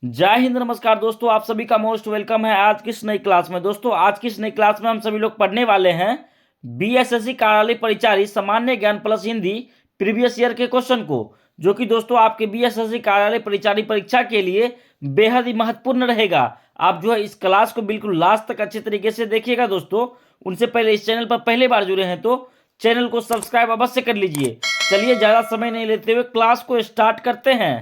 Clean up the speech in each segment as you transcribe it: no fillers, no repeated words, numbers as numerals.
जय हिंद, नमस्कार दोस्तों। आप सभी का मोस्ट वेलकम है आज की इस नई क्लास में। दोस्तों आज की इस नई क्लास में हम सभी लोग पढ़ने वाले हैं बीएसएससी कार्यालय परिचारी सामान्य ज्ञान प्लस हिंदी प्रीवियस ईयर के क्वेश्चन को, जो कि दोस्तों आपके बीएसएससी कार्यालय परिचारी परीक्षा के लिए बेहद ही महत्वपूर्ण रहेगा। आप जो है इस क्लास को बिल्कुल लास्ट तक अच्छे तरीके से देखिएगा। दोस्तों उनसे पहले इस चैनल पर पहली बार जुड़े हैं तो चैनल को सब्सक्राइब अवश्य कर लीजिए। चलिए ज्यादा समय नहीं लेते हुए क्लास को स्टार्ट करते हैं।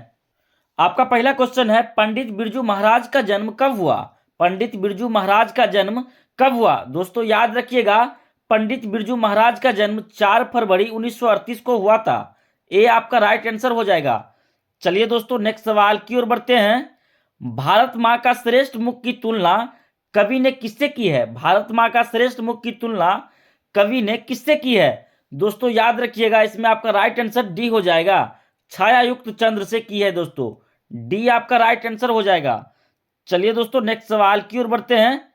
आपका पहला क्वेश्चन है, पंडित बिरजू महाराज का जन्म कब हुआ? पंडित बिरजू महाराज का जन्म कब हुआ? दोस्तों याद रखिएगा, पंडित बिरजू महाराज का जन्म 4 फरवरी 1938 को हुआ था। ये आपका राइट आंसर हो जाएगा। चलिए दोस्तों नेक्स्ट सवाल की ओर बढ़ते हैं। भारत माँ का श्रेष्ठ मुख की तुलना कवि ने किससे की है? भारत माँ का श्रेष्ठ मुख की तुलना कवि ने किससे की है? दोस्तों याद रखिएगा, इसमें आपका राइट आंसर डी हो जाएगा। छायायुक्त चंद्र से की है। दोस्तों डी आपका राइट आंसर हो जाएगा। चलिए दोस्तों नेक्स्ट सवाल की ओर बढ़ते हैं।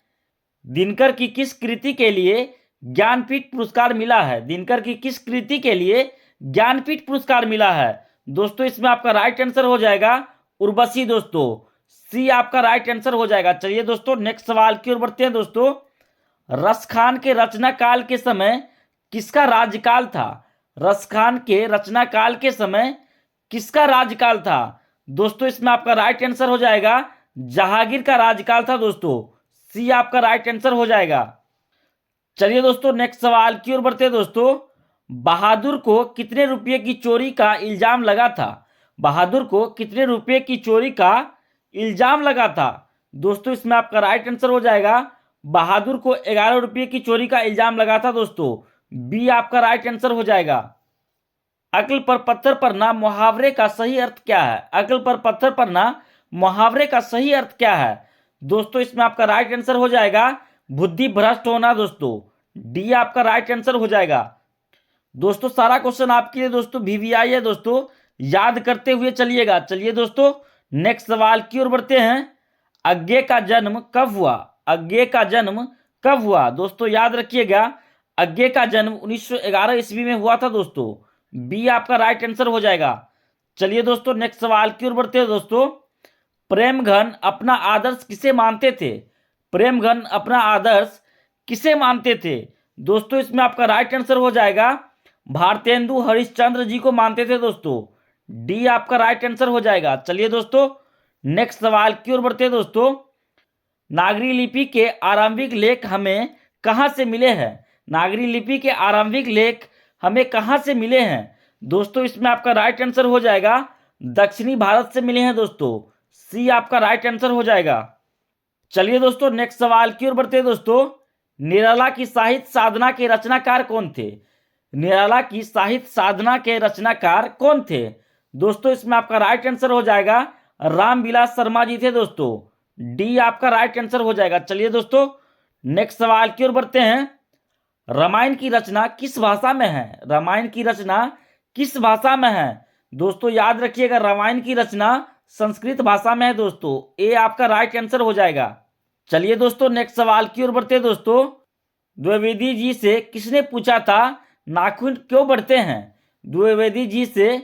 दिनकर की किस कृति के लिए ज्ञानपीठ पुरस्कार मिला है? दिनकर की किस कृति के लिए ज्ञानपीठ पुरस्कार मिला है? दोस्तों इसमें आपका राइट आंसर हो जाएगा उर्वशी। दोस्तों सी आपका राइट आंसर हो जाएगा। चलिए दोस्तों नेक्स्ट सवाल की ओर बढ़ते हैं। दोस्तों रसखान के रचना काल के समय किसका राज्यकाल था? रसखान के रचना काल के समय किसका राज्यकाल था? दोस्तों इसमें आपका राइट आंसर हो जाएगा जहांगीर का राज्यकाल था। दोस्तों सी आपका राइट आंसर हो जाएगा। चलिए दोस्तों नेक्स्ट सवाल की ओर बढ़ते हैं। दोस्तों बहादुर को कितने रुपए की चोरी का इल्जाम लगा था? बहादुर को कितने रुपए की चोरी का इल्जाम लगा था? दोस्तों इसमें आपका राइट आंसर हो जाएगा बहादुर को 11 रुपये की चोरी का इल्जाम लगा था। दोस्तों बी आपका राइट आंसर हो जाएगा। अक्ल पर पत्थर पड़ना मुहावरे का सही अर्थ क्या है? अक्ल पर पत्थर पड़ना मुहावरे का सही अर्थ क्या है? दोस्तों इसमें आपका राइट आंसर हो जाएगा बुद्धि भ्रष्ट होना। दोस्तों डी आपका राइट आंसर हो जाएगा। दोस्तों सारा क्वेश्चन आपके लिए दोस्तों वीवीआई है। दोस्तों याद करते हुए चलिएगा। चलिए दोस्तों नेक्स्ट सवाल की ओर बढ़ते हैं। अज्ञे का जन्म कब हुआ? अज्ञे का जन्म कब हुआ? दोस्तों याद रखिएगा, अज्ञे का जन्म 1911 ईस्वी में हुआ था। दोस्तों बी आपका राइट आंसर हो जाएगा। चलिए दोस्तों नेक्स्ट सवाल की ओर बढ़ते हैं। दोस्तों प्रेमघन अपना आदर्श किसे मानते थे? प्रेमघन अपना आदर्श किसे मानते थे? दोस्तों इसमें आपका राइट आंसर हो जाएगा भारतेंदु हरिश्चंद्र जी को मानते थे। दोस्तों डी आपका राइट आंसर हो जाएगा। चलिए दोस्तों नेक्स्ट सवाल की ओर बढ़ते हैं। दोस्तों नागरी लिपि के आरंभिक लेख हमें कहां से मिले हैं? नागरी लिपि के आरंभिक लेख हमें कहां से मिले हैं? दोस्तों इसमें आपका राइट आंसर हो जाएगा दक्षिणी भारत से मिले हैं। दोस्तों सी आपका राइट आंसर हो जाएगा। चलिए दोस्तों नेक्स्ट सवाल की ओर बढ़ते हैं। दोस्तों निराला की साहित्य साधना के रचनाकार कौन थे? निराला की साहित्य साधना के रचनाकार कौन थे? दोस्तों इसमें आपका राइट आंसर हो जाएगा रामविलास शर्मा जी थे। दोस्तों डी आपका राइट आंसर हो जाएगा। चलिए दोस्तों नेक्स्ट सवाल की ओर बढ़ते हैं। रामायण की रचना किस भाषा में है? रामायण की रचना किस भाषा में है? दोस्तों याद रखिएगा, रामायण की रचना संस्कृत भाषा में है। दोस्तों ए आपका राइट आंसर हो जाएगा। चलिए दोस्तों नेक्स्ट सवाल की ओर बढ़ते हैं। दोस्तों द्विवेदी जी से किसने पूछा था नाखून क्यों बढ़ते हैं? द्विवेदी जी से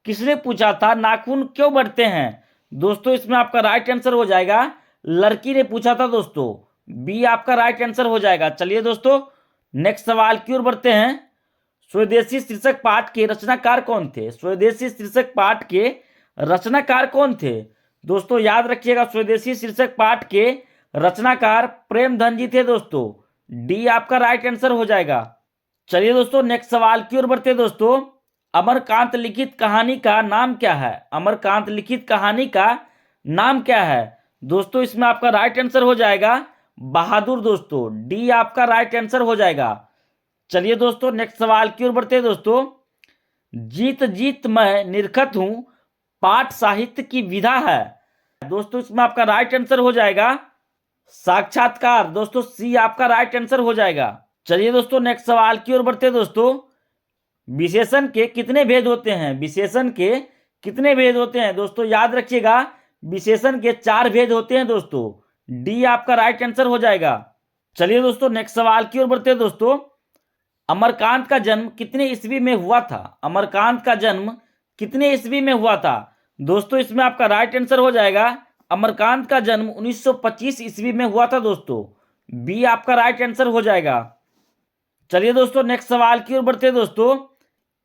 किसने पूछा था नाखून क्यों बढ़ते हैं? दोस्तों इसमें आपका राइट आंसर हो जाएगा लड़की ने पूछा था। दोस्तों बी आपका राइट आंसर हो जाएगा। चलिए दोस्तों नेक्स्ट सवाल की ओर बढ़ते हैं। स्वदेशी शीर्षक पाठ के रचनाकार कौन थे? स्वदेशी शीर्षक पाठ के रचनाकार कौन थे? दोस्तों याद रखिएगा, स्वदेशी शीर्षक पाठ के रचनाकार प्रेमधन जी थे। दोस्तों डी आपका राइट आंसर हो जाएगा। चलिए दोस्तों नेक्स्ट सवाल की ओर बढ़ते हैं। दोस्तों अमरकांत लिखित कहानी का नाम क्या है? अमरकांत लिखित कहानी का नाम क्या है? दोस्तों इसमें आपका राइट आंसर हो जाएगा बहादुर। दोस्तों डी आपका राइट आंसर हो जाएगा। चलिए दोस्तों नेक्स्ट सवाल की ओर बढ़ते हैं। दोस्तों जीत जीत मैं निरखत हूं पाठ साहित्य की विधा है। दोस्तों इसमें आपका राइट आंसर हो जाएगा साक्षात्कार। दोस्तों सी आपका राइट आंसर हो जाएगा। चलिए दोस्तों नेक्स्ट सवाल की ओर बढ़ते हैं। दोस्तों विशेषण के कितने भेद होते हैं? विशेषण के कितने भेद होते हैं? दोस्तों याद रखिएगा, विशेषण के 4 भेद होते हैं। दोस्तों डी आपका राइट आंसर हो जाएगा। चलिए दोस्तों नेक्स्ट सवाल की ओर बढ़ते हैं। दोस्तों अमरकांत का जन्म कितने ईस्वी में हुआ था? अमरकांत का जन्म कितने ईस्वी में हुआ था? दोस्तों इसमें आपका राइट आंसर हो जाएगा अमरकांत का जन्म 1925 ईस्वी में हुआ था दोस्तों। बी आपका राइट आंसर हो जाएगा। चलिए दोस्तों नेक्स्ट सवाल की ओर बढ़ते हैं दोस्तों।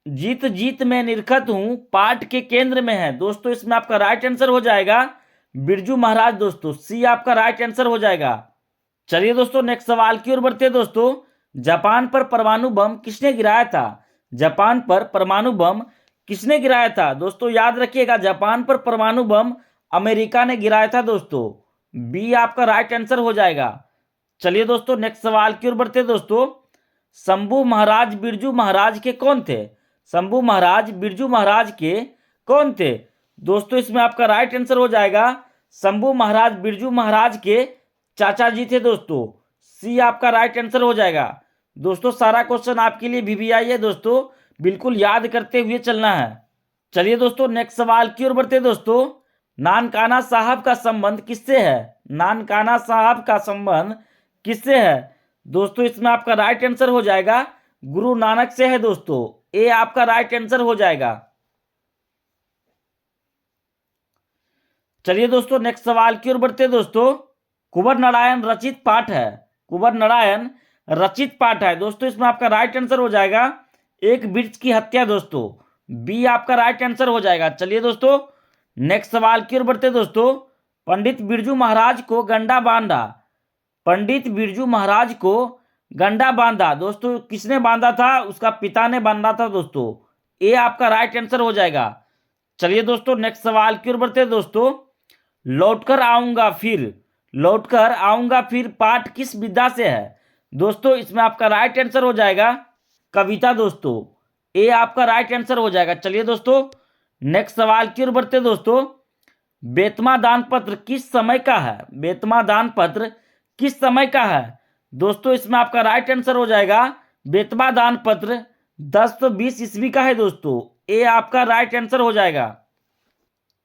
जीत जीत मैं निरखत हूं पाठ के केंद्र में है। दोस्तों इसमें आपका राइट आंसर हो जाएगा बिरजू महाराज दोस्तों। सी आपका राइट आंसर हो जाएगा। चलिए दोस्तों नेक्स्ट सवाल की ओर बढ़ते हैं दोस्तों। जापान पर परमाणु बम किसने गिराया था? जापान पर परमाणु बम किसने गिराया था? दोस्तों याद रखिएगा, जापान पर परमाणु बम अमेरिका ने गिराया था दोस्तों। बी आपका राइट आंसर हो जाएगा। चलिए दोस्तों नेक्स्ट सवाल की ओर बढ़ते हैं दोस्तों। शंभू महाराज बिरजू महाराज के कौन थे? शंभू महाराज बिरजू महाराज के कौन थे? दोस्तों इसमें आपका राइट आंसर हो जाएगा शंभू महाराज बिरजू महाराज के चाचा जी थे दोस्तों। सी आपका राइट आंसर हो जाएगा। दोस्तों सारा क्वेश्चन आपके लिए वीवीआई है दोस्तों, बिल्कुल याद करते हुए चलना है। चलिए दोस्तों नेक्स्ट सवाल की ओर बढ़ते हैं दोस्तों। नानकाना साहब का संबंध किससे है? नानकाना साहब का संबंध किससे है? दोस्तों इसमें आपका राइट आंसर हो जाएगा गुरु नानक से है दोस्तों। ए आपका राइट आंसर हो जाएगा। चलिए दोस्तों नेक्स्ट सवाल की ओर बढ़ते हैं दोस्तों। कुंवर नारायण रचित पाठ है। कुंवर नारायण रचित पाठ है दोस्तों। इसमें आपका राइट आंसर हो जाएगा एक वृक्ष की हत्या दोस्तों। बी आपका राइट आंसर हो जाएगा। चलिए दोस्तों नेक्स्ट सवाल की ओर बढ़ते हैं दोस्तों। पंडित बिरजू महाराज को गंडा बांधा। पंडित बिरजू महाराज को गंडा बांधा दोस्तों किसने बांधा था? उसका पिता ने बांधा था दोस्तों। ए आपका राइट आंसर हो जाएगा। चलिए दोस्तों नेक्स्ट सवाल की ओर बढ़ते हैं दोस्तों। लौटकर आऊंगा फिर, लौटकर आऊंगा फिर पाठ किस विधा से है? दोस्तों इसमें आपका राइट आंसर हो जाएगा कविता दोस्तों। ए आपका राइट आंसर हो जाएगा। चलिए दोस्तों नेक्स्ट सवाल की ओर बढ़ते हैं दोस्तों। बेतमा दान पत्र किस समय का है? बेतमा दान पत्र किस समय का है? दोस्तों इसमें आपका राइट आंसर हो जाएगा बेतमा दान पत्र 1020 ईस्वी का है दोस्तों। ए आपका राइट आंसर हो जाएगा।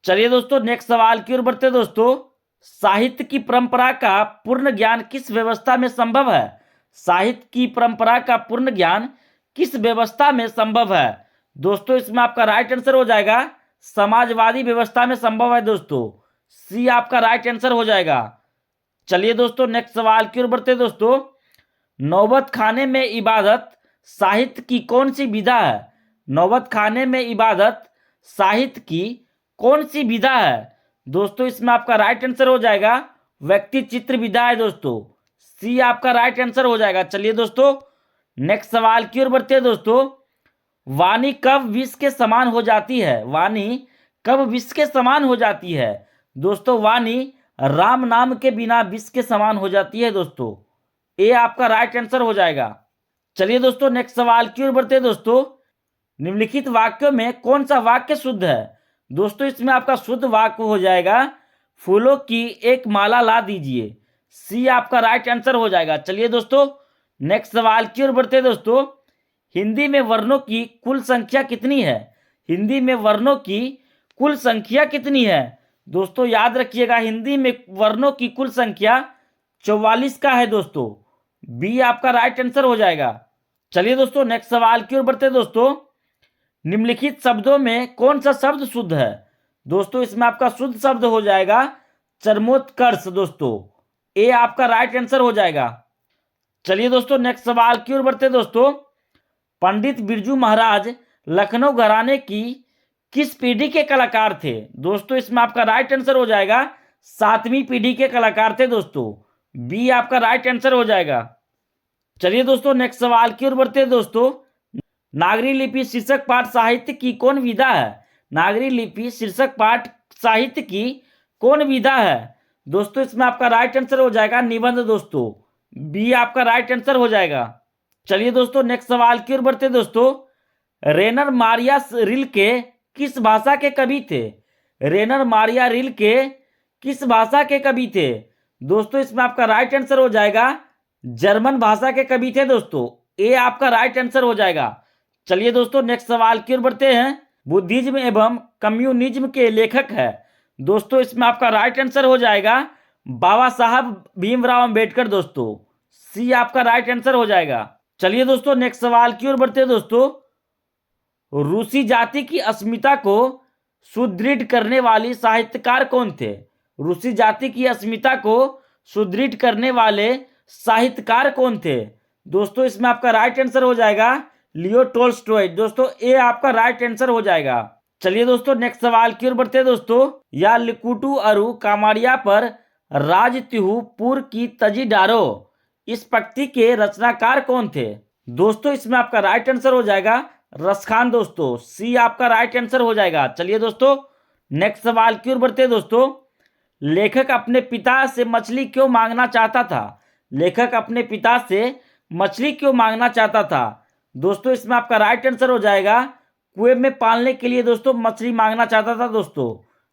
चलिए दोस्तों नेक्स्ट सवाल की ओर बढ़ते हैं दोस्तों। साहित्य की परंपरा का पूर्ण ज्ञान किस व्यवस्था में संभव है? साहित्य की परंपरा का पूर्ण ज्ञान किस व्यवस्था में संभव है? दोस्तों इसमें आपका राइट आंसर हो जाएगा समाजवादी व्यवस्था में संभव है दोस्तों। सी आपका राइट आंसर हो जाएगा। चलिए दोस्तों नेक्स्ट सवाल की ओर बढ़ते हैं दोस्तों। नौबत खाने में इबादत साहित्य की कौन सी विधा है? नौबत खाने में इबादत साहित्य की कौन सी विधा है? दोस्तों इसमें आपका राइट आंसर हो जाएगा व्यक्ति चित्र विधा है दोस्तों। सी आपका राइट आंसर हो जाएगा। चलिए दोस्तों नेक्स्ट सवाल की ओर बढ़ते हैं दोस्तों। वाणी कब विष के समान हो जाती है? वाणी कब विष के समान हो जाती है? दोस्तों वाणी राम नाम के बिना विष के समान हो जाती है दोस्तों। ए आपका राइट आंसर हो जाएगा। चलिए दोस्तों नेक्स्ट सवाल की ओर बढ़ते हैं दोस्तों। निम्नलिखित वाक्यों में कौन सा वाक्य शुद्ध है? दोस्तों इसमें आपका शुद्ध वाक्य हो जाएगा फूलों की एक माला ला दीजिए। सी आपका राइट आंसर हो जाएगा। चलिए दोस्तों नेक्स्ट सवाल की ओर बढ़ते हैं दोस्तों। हिंदी में वर्णों की कुल संख्या कितनी है? हिंदी में वर्णों की कुल संख्या कितनी है? दोस्तों याद रखिएगा हिंदी में वर्णों की कुल संख्या 44 का है दोस्तों। बी आपका राइट आंसर हो जाएगा। चलिए दोस्तों नेक्स्ट सवाल की ओर बढ़ते हैं दोस्तों। निम्नलिखित शब्दों में कौन सा शब्द शुद्ध है? दोस्तों इसमें आपका शुद्ध शब्द हो जाएगा चरमोत्कर्ष दोस्तों। ए आपका राइट आंसर हो जाएगा। चलिए दोस्तों नेक्स्ट सवाल की ओर बढ़ते हैं दोस्तों। पंडित बिरजू महाराज लखनऊ घराने की किस पीढ़ी के कलाकार थे? दोस्तों इसमें आपका राइट आंसर हो जाएगा 7वीं पीढ़ी के कलाकार थे दोस्तों। बी आपका राइट आंसर हो जाएगा। चलिए दोस्तों नेक्स्ट सवाल की ओर बढ़ते हैं दोस्तों। नागरी लिपि शीर्षक पाठ साहित्य की कौन विधा है? नागरी लिपि शीर्षक पाठ साहित्य की कौन विधा है? दोस्तों इसमें आपका राइट आंसर हो जाएगा निबंध दोस्तों। बी आपका राइट आंसर हो जाएगा। चलिए दोस्तों नेक्स्ट सवाल की ओर बढ़ते दोस्तों। रेनर मारिया रिल्के किस भाषा के कवि थे? रेनर मारिया रिल्के किस भाषा के कवि थे? दोस्तों इसमें आपका राइट आंसर हो जाएगा जर्मन भाषा के कवि थे दोस्तों। ए आपका राइट आंसर हो जाएगा। चलिए दोस्तों नेक्स्ट सवाल की ओर बढ़ते हैं। बुद्धिज्म एवं कम्युनिज्म के लेखक है? दोस्तों इसमें आपका राइट आंसर हो जाएगा बाबा साहब भीमराव अंबेडकर दोस्तों। सी आपका राइट आंसर हो जाएगा। चलिए दोस्तों नेक्स्ट सवाल की ओर बढ़ते हैं दोस्तों। रूसी जाति की अस्मिता को सुदृढ़ करने वाली साहित्यकार कौन थे? रूसी जाति की अस्मिता को सुदृढ़ करने वाले साहित्यकार कौन थे? दोस्तों इसमें आपका राइट आंसर हो जाएगा लियो टोल्स्टॉय। दोस्तों ए आपका राइट आंसर हो जाएगा। चलिए दोस्तों नेक्स्ट सवाल की ओर बढ़ते हैं दोस्तों। या लिकुटू अरु कामाड़िया पर राज तिहु पुर की तजी डारो, इस पंक्ति के रचनाकार कौन थे? दोस्तों इसमें आपका राइट आंसर हो जाएगा रसखान। दोस्तों सी आपका राइट आंसर हो जाएगा। चलिए दोस्तों नेक्स्ट सवाल की ओर बढ़ते हैं दोस्तों। लेखक अपने पिता से मछली क्यों मांगना चाहता था? लेखक अपने पिता से मछली क्यों मांगना चाहता था? दोस्तों इसमें आपका राइट आंसर हो जाएगा कुएं में पालने के लिए दोस्तों मछली मांगना चाहता था। दोस्तों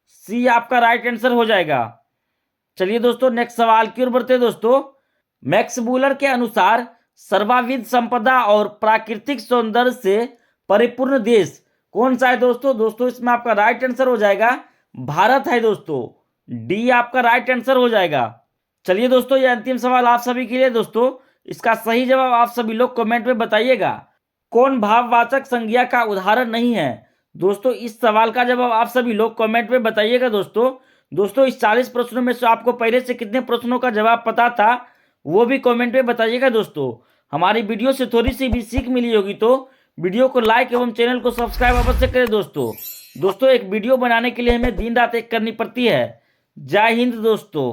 सी आपका राइट आंसर हो जाएगा। चलिए दोस्तों नेक्स्ट सवाल की ओर बढ़ते हैं दोस्तों। मैक्स मूलर के अनुसार सर्वाविध संपदा और प्राकृतिक सौंदर्य से परिपूर्ण देश कौन सा है? दोस्तों इसमें आपका राइट आंसर हो जाएगा भारत है। दोस्तों डी आपका राइट आंसर हो जाएगा। चलिए दोस्तों ये अंतिम सवाल आप सभी के लिए। दोस्तों इसका सही जवाब आप सभी लोग कमेंट में बताइएगा। कौन भाववाचक संज्ञा का उदाहरण नहीं है? दोस्तों इस सवाल का जवाब आप सभी लोग कमेंट में बताइएगा। दोस्तों इस 40 प्रश्नों में से आपको पहले से कितने प्रश्नों का जवाब पता था वो भी कमेंट में बताइएगा। दोस्तों हमारी वीडियो से थोड़ी सी भी सीख मिली होगी तो वीडियो को लाइक एवं चैनल को सब्सक्राइब अवश्य करें। दोस्तों एक वीडियो बनाने के लिए हमें दिन रात एक करनी पड़ती है। जय हिंद दोस्तों।